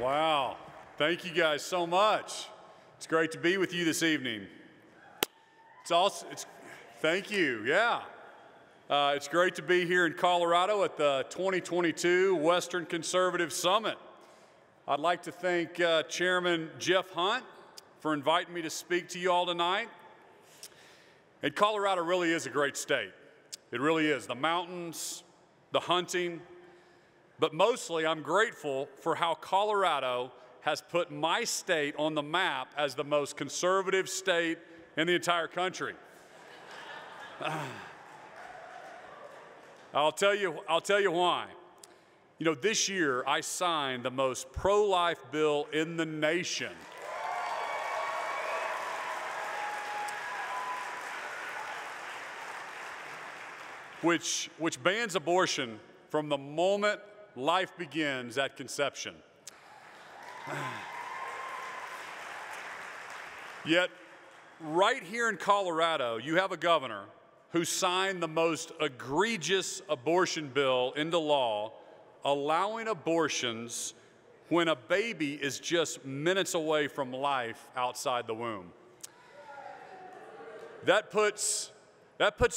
Wow. Thank you guys so much. It's great to be with you this evening. Thank you, yeah. It's great to be here in Colorado at the 2022 Western Conservative Summit. I'd like to thank Chairman Jeff Hunt for inviting me to speak to you all tonight. And Colorado really is a great state. It really is. The mountains, the hunting, but mostly I'm grateful for how Colorado has put my state on the map as the most conservative state in the entire country. I'll tell you why. You know, this year I signed the most pro-life bill in the nation. Which bans abortion from the moment life begins at conception. Yet, right here in Colorado, you have a governor who signed the most egregious abortion bill into law, allowing abortions when a baby is just minutes away from life outside the womb. That puts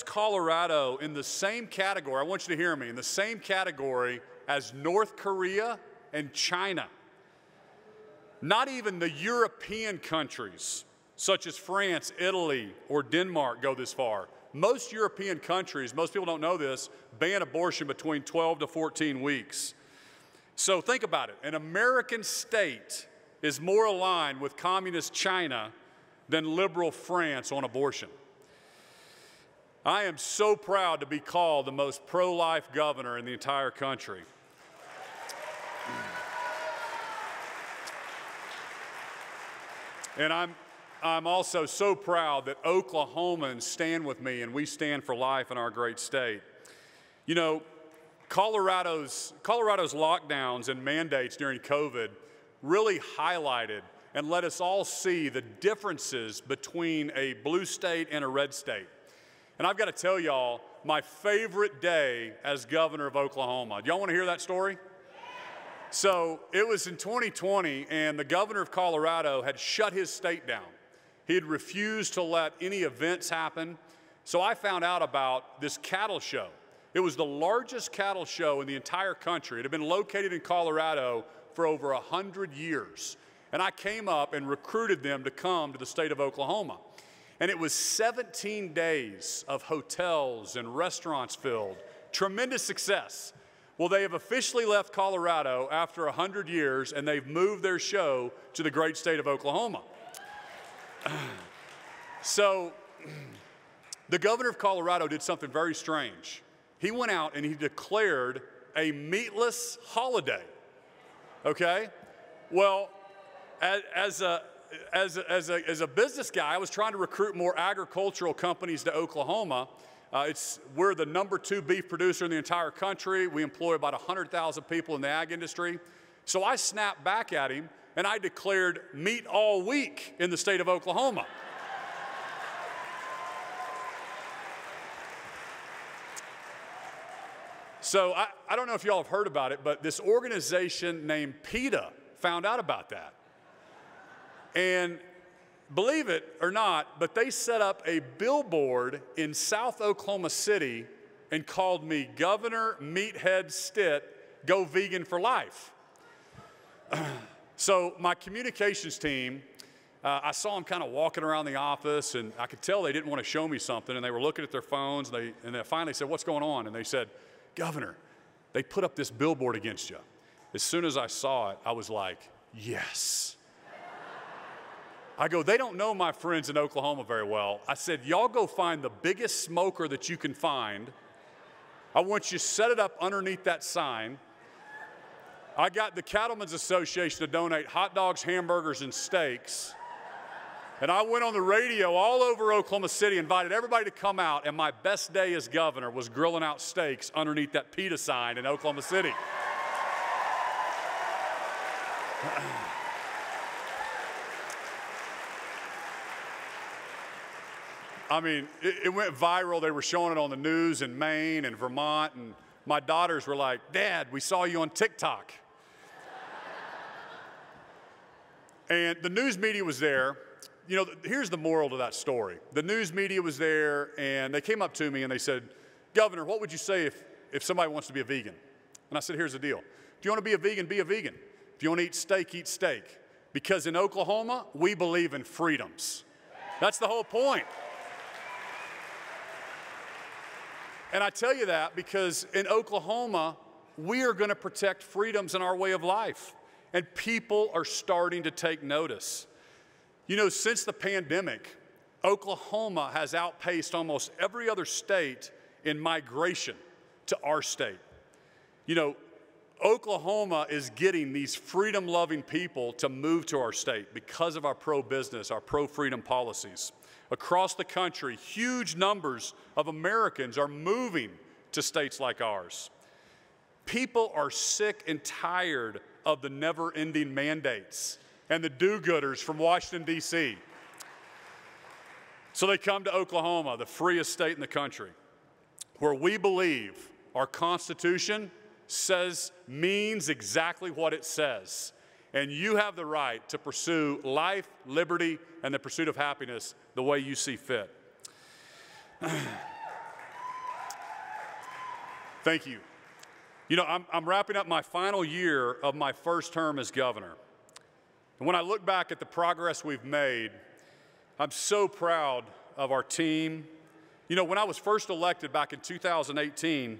Colorado in the same category, I want you to hear me, in the same category as North Korea and China. Not even the European countries, such as France, Italy, or Denmark, go this far. Most European countries, most people don't know this, ban abortion between 12 to 14 weeks. So think about it. An American state is more aligned with communist China than liberal France on abortion. I am so proud to be called the most pro-life governor in the entire country. And I'm also so proud that Oklahomans stand with me and we stand for life in our great state. You know, Colorado's lockdowns and mandates during COVID really highlighted and let us all see the differences between a blue state and a red state. And I've got to tell y'all, my favorite day as governor of Oklahoma. Do y'all want to hear that story? So it was in 2020, and the governor of Colorado had shut his state down. He had refused to let any events happen. So I found out about this cattle show. It was the largest cattle show in the entire country. It had been located in Colorado for over 100 years. And I came up and recruited them to come to the state of Oklahoma. And it was 17 days of hotels and restaurants filled. Tremendous success. Well, they have officially left Colorado after 100 years, and they've moved their show to the great state of Oklahoma. So the governor of Colorado did something very strange. He went out and he declared a meatless holiday, okay? Well, as a business guy, I was trying to recruit more agricultural companies to Oklahoma. We're the #2 beef producer in the entire country. We employ about 100,000 people in the ag industry. So I snapped back at him and I declared meat all week in the state of Oklahoma. So I don't know if y'all have heard about it, but this organization named PETA found out about that. And believe it or not, but they set up a billboard in South Oklahoma City and called me Governor Meathead Stitt, Go Vegan for Life. So my communications team, I saw them kind of walking around the office, and I could tell they didn't want to show me something, and they were looking at their phones, and they finally said, "What's going on?" And they said, "Governor, they put up this billboard against you." As soon as I saw it, I was like, yes. I go, "They don't know my friends in Oklahoma very well." I said, "Y'all go find the biggest smoker that you can find. I want you to set it up underneath that sign." I got the Cattlemen's Association to donate hot dogs, hamburgers, and steaks. And I went on the radio all over Oklahoma City, invited everybody to come out, and my best day as governor was grilling out steaks underneath that PETA sign in Oklahoma City. I mean, it went viral. They were showing it on the news in Maine and Vermont, and my daughters were like, "Dad, we saw you on TikTok." And the news media was there. You know, here's the moral to that story. The news media was there, and they came up to me and they said, Governor, what would you say if somebody wants to be a vegan? And I said, here's the deal. If you want to be a vegan, be a vegan. If you want to eat steak. Because in Oklahoma, we believe in freedoms. That's the whole point. And I tell you that because in Oklahoma, we are going to protect freedoms in our way of life. And people are starting to take notice. You know, since the pandemic, Oklahoma has outpaced almost every other state in migration to our state. You know, Oklahoma is getting these freedom-loving people to move to our state because of our pro-business, our pro-freedom policies. Across the country, huge numbers of Americans are moving to states like ours. People are sick and tired of the never-ending mandates and the do-gooders from Washington, D.C. So they come to Oklahoma, the freest state in the country, where we believe our Constitution means exactly what it says. And you have the right to pursue life, liberty, and the pursuit of happiness the way you see fit. Thank you. You know, I'm wrapping up my final year of my first term as governor. And when I look back at the progress we've made, I'm so proud of our team. You know, when I was first elected back in 2018,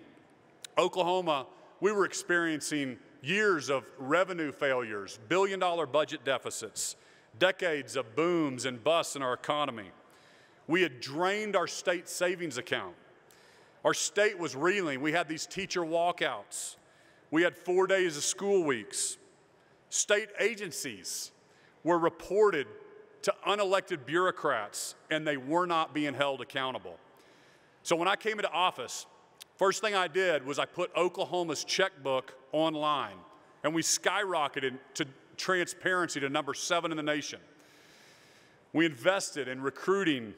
Oklahoma, we were experiencing years of revenue failures, billion-dollar budget deficits, decades of booms and busts in our economy. We had drained our state savings account. Our state was reeling. We had these teacher walkouts. We had 4 days of school weeks. State agencies were reported to unelected bureaucrats, and they were not being held accountable. So when I came into office, first thing I did was I put Oklahoma's checkbook online, and we skyrocketed to transparency to number 7 in the nation. We invested in recruiting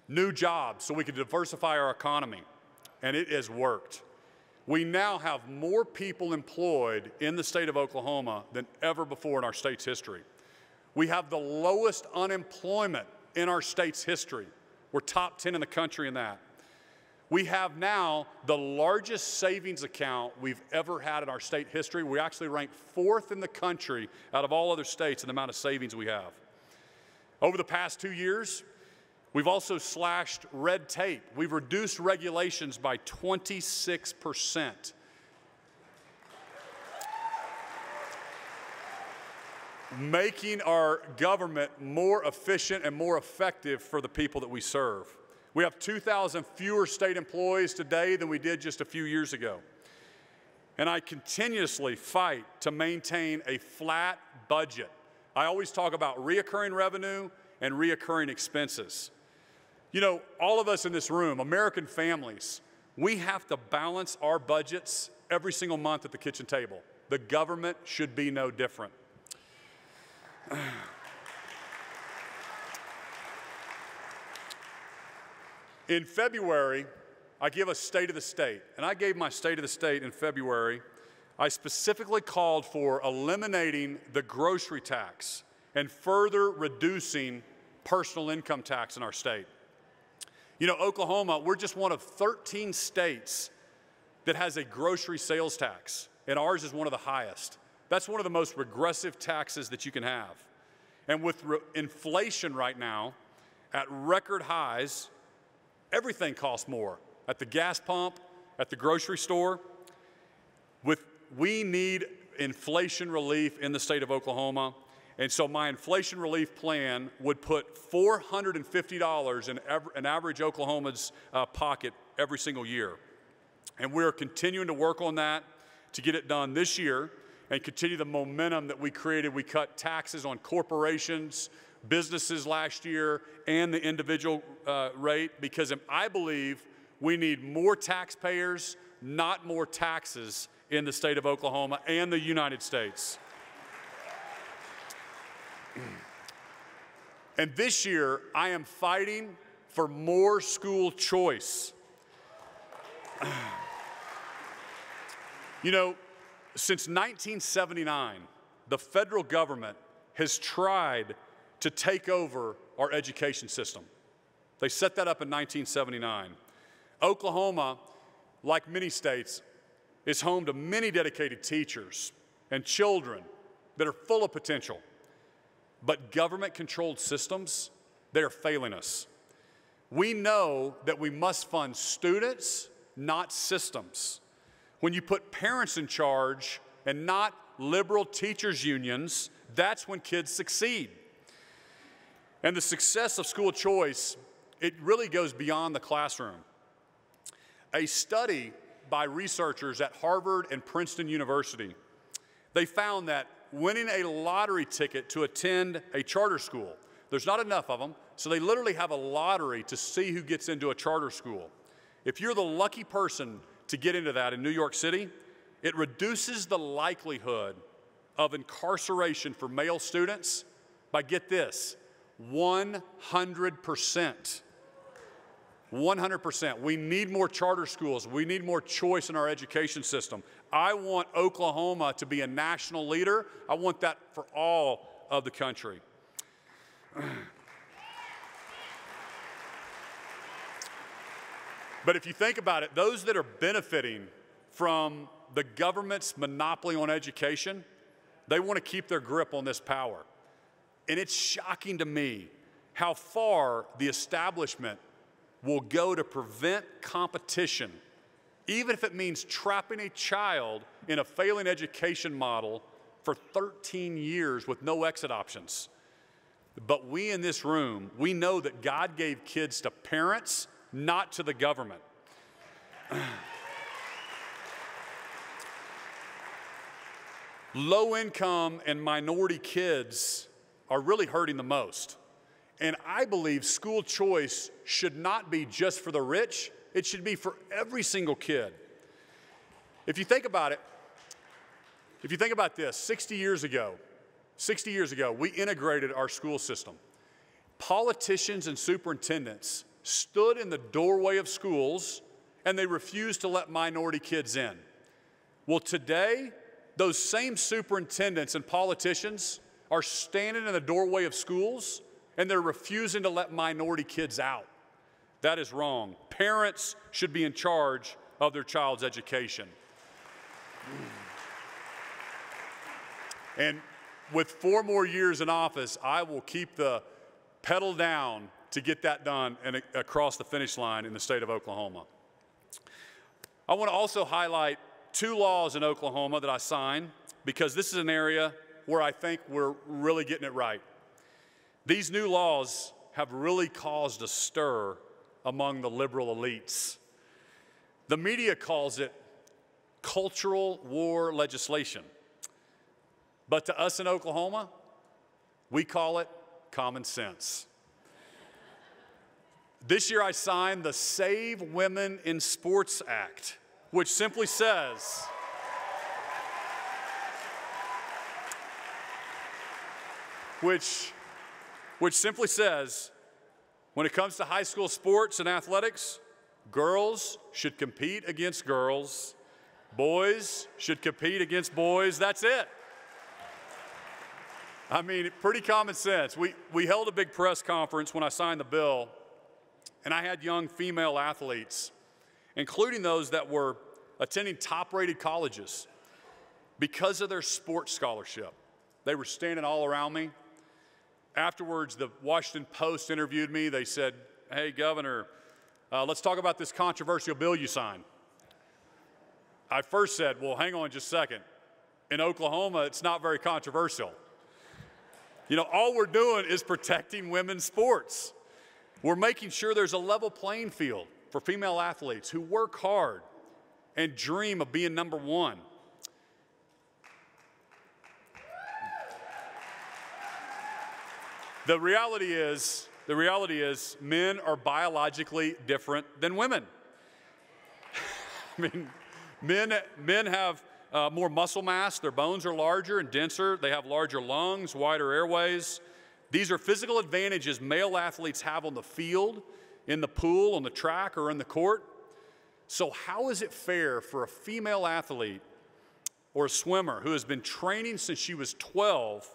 new jobs so we could diversify our economy, and it has worked. We now have more people employed in the state of Oklahoma than ever before in our state's history. We have the lowest unemployment in our state's history. We're top 10 in the country in that. We have now the largest savings account we've ever had in our state history. We actually rank 4th in the country out of all other states in the amount of savings we have. Over the past 2 years, we've also slashed red tape. We've reduced regulations by 26%. Making our government more efficient and more effective for the people that we serve. We have 2,000 fewer state employees today than we did just a few years ago. And I continuously fight to maintain a flat budget. I always talk about reoccurring revenue and reoccurring expenses. You know, all of us in this room, American families, we have to balance our budgets every single month at the kitchen table. The government should be no different. In February, I give a State of the State, and I gave my State of the State in February. I specifically called for eliminating the grocery tax and further reducing personal income tax in our state. You know, Oklahoma, we're just one of 13 states that has a grocery sales tax, and ours is one of the highest. That's one of the most regressive taxes that you can have. And with inflation right now at record highs, everything costs more. At the gas pump, at the grocery store. We need inflation relief in the state of Oklahoma. And so my inflation relief plan would put $450 in an average Oklahoman's pocket every single year. And we're continuing to work on that to get it done this year and continue the momentum that we created. We cut taxes on corporations, businesses last year, and the individual rate, because I believe we need more taxpayers, not more taxes in the state of Oklahoma and the United States. And this year, I am fighting for more school choice. You know, since 1979, the federal government has tried to take over our education system. They set that up in 1979. Oklahoma, like many states, is home to many dedicated teachers and children that are full of potential. But government-controlled systems, they are failing us. We know that we must fund students, not systems. When you put parents in charge and not liberal teachers' unions, that's when kids succeed. And the success of school choice, it really goes beyond the classroom. A study by researchers at Harvard and Princeton University, they found that winning a lottery ticket to attend a charter school, there's not enough of them, so they literally have a lottery to see who gets into a charter school. If you're the lucky person to get into that in New York City, it reduces the likelihood of incarceration for male students by, get this, 100%. 100%. We need more charter schools. We need more choice in our education system. I want Oklahoma to be a national leader. I want that for all of the country. But if you think about it, those that are benefiting from the government's monopoly on education, they want to keep their grip on this power. And it's shocking to me how far the establishment will go to prevent competition, even if it means trapping a child in a failing education model for 13 years with no exit options. But we in this room, we know that God gave kids to parents, not to the government. Low income and minority kids are really hurting the most. And I believe school choice should not be just for the rich, it should be for every single kid. If you think about it, if you think about this, 60 years ago, we integrated our school system. Politicians and superintendents stood in the doorway of schools and they refused to let minority kids in. Well, today, those same superintendents and politicians are standing in the doorway of schools and they're refusing to let minority kids out. That is wrong. Parents should be in charge of their child's education. And with 4 more years in office, I will keep the pedal down to get that done and across the finish line in the state of Oklahoma. I want to also highlight 2 laws in Oklahoma that I signed because this is an area where I think we're really getting it right. These new laws have really caused a stir among the liberal elites. The media calls it cultural war legislation. But to us in Oklahoma, we call it common sense. This year I signed the Save Women in Sports Act, which simply says, which simply says, when it comes to high school sports and athletics, girls should compete against girls, boys should compete against boys. That's it. I mean, pretty common sense. We held a big press conference when I signed the bill, and I had young female athletes, including those that were attending top-rated colleges, because of their sports scholarship. They were standing all around me. Afterwards, the Washington Post interviewed me. They said, "Hey, Governor, let's talk about this controversial bill you signed." I first said, well, hang on just a second. In Oklahoma, it's not very controversial. You know, all we're doing is protecting women's sports. We're making sure there's a level playing field for female athletes who work hard and dream of being number 1. The reality is men are biologically different than women. I mean, men have more muscle mass, their bones are larger and denser, they have larger lungs, wider airways. These are physical advantages male athletes have on the field, in the pool, on the track, or in the court. So how is it fair for a female athlete or a swimmer who has been training since she was 12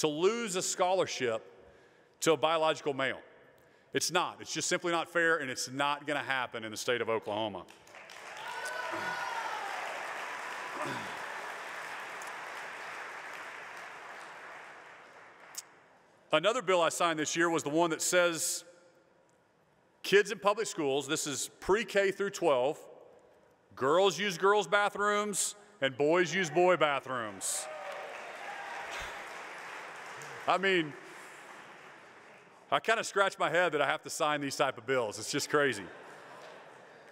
to lose a scholarship to a biological male. It's not. It's just simply not fair, and it's not going to happen in the state of Oklahoma. Another bill I signed this year was the one that says kids in public schools, this is pre-K through 12, girls use girls' bathrooms and boys use boy bathrooms. I mean, I kind of scratch my head that I have to sign these type of bills. It's just crazy.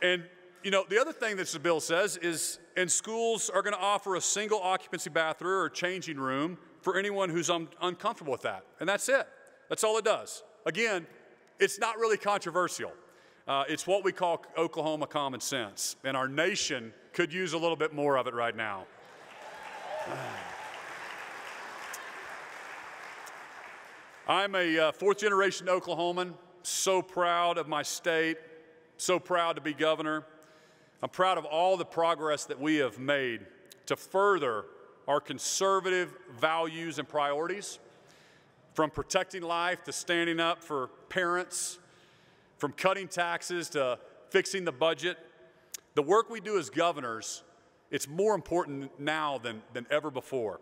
And, you know, the other thing that the bill says is, and schools are going to offer a single occupancy bathroom or changing room for anyone who's uncomfortable with that. And that's it. That's all it does. Again, it's not really controversial. It's what we call Oklahoma common sense. And our nation could use a little bit more of it right now. I'm a fourth-generation Oklahoman, so proud of my state, so proud to be governor. I'm proud of all the progress that we have made to further our conservative values and priorities, from protecting life to standing up for parents, from cutting taxes to fixing the budget. The work we do as governors, it's more important now than ever before.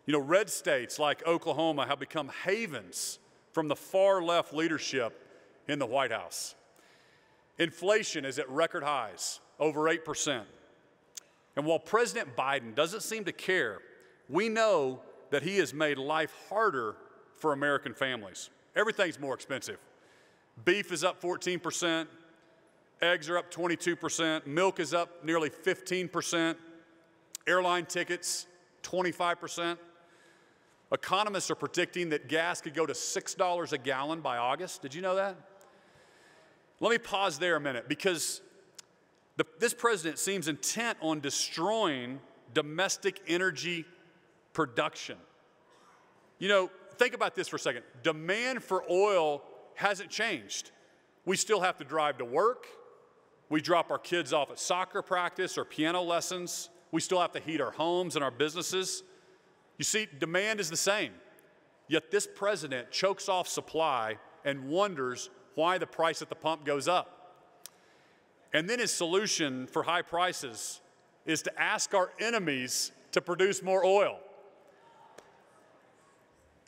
You know, red states like Oklahoma have become havens from the far left leadership in the White House. Inflation is at record highs, over 8%. And while President Biden doesn't seem to care, we know that he has made life harder for American families. Everything's more expensive. Beef is up 14%, eggs are up 22%, milk is up nearly 15%, airline tickets 25%. Economists are predicting that gas could go to $6 a gallon by August. Did you know that? Let me pause there a minute, because this president seems intent on destroying domestic energy production. You know, think about this for a second. Demand for oil hasn't changed. We still have to drive to work. We drop our kids off at soccer practice or piano lessons. We still have to heat our homes and our businesses. You see, demand is the same. Yet this president chokes off supply and wonders why the price at the pump goes up. And then his solution for high prices is to ask our enemies to produce more oil.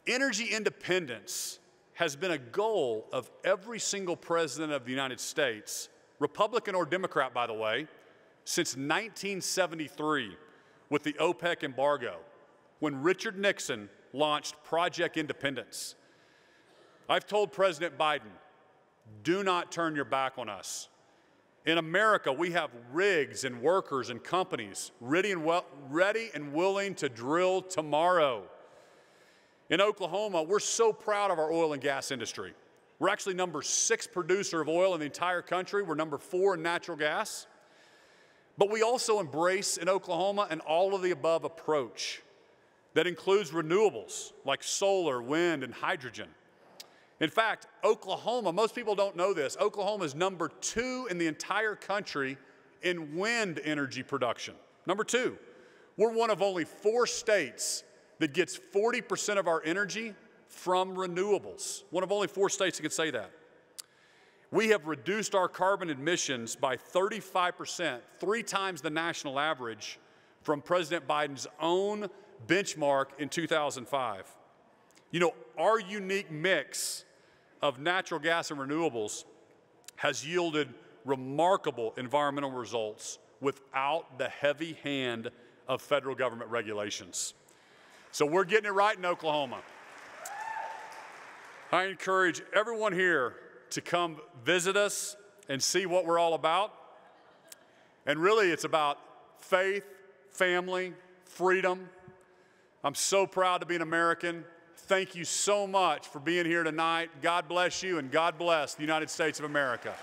Energy independence has been a goal of every single president of the United States, Republican or Democrat, by the way, since 1973 with the OPEC embargo, when Richard Nixon launched Project Independence. I've told President Biden, do not turn your back on us. In America, we have rigs and workers and companies ready and willing to drill tomorrow. In Oklahoma, we're so proud of our oil and gas industry. We're actually number 6 producer of oil in the entire country. We're number 4 in natural gas. But we also embrace in Oklahoma an all-of-the-above approach that includes renewables like solar, wind, and hydrogen. In fact, Oklahoma, most people don't know this, Oklahoma is number 2 in the entire country in wind energy production. Number 2. We're one of only 4 states that gets 40% of our energy from renewables. One of only 4 states that can say that. We have reduced our carbon emissions by 35%, 3 times the national average from President Biden's own benchmark in 2005. You know, our unique mix of natural gas and renewables has yielded remarkable environmental results without the heavy hand of federal government regulations. So we're getting it right in Oklahoma. I encourage everyone here to come visit us and see what we're all about. And really, it's about faith, family, freedom. I'm so proud to be an American. Thank you so much for being here tonight. God bless you, and God bless the United States of America.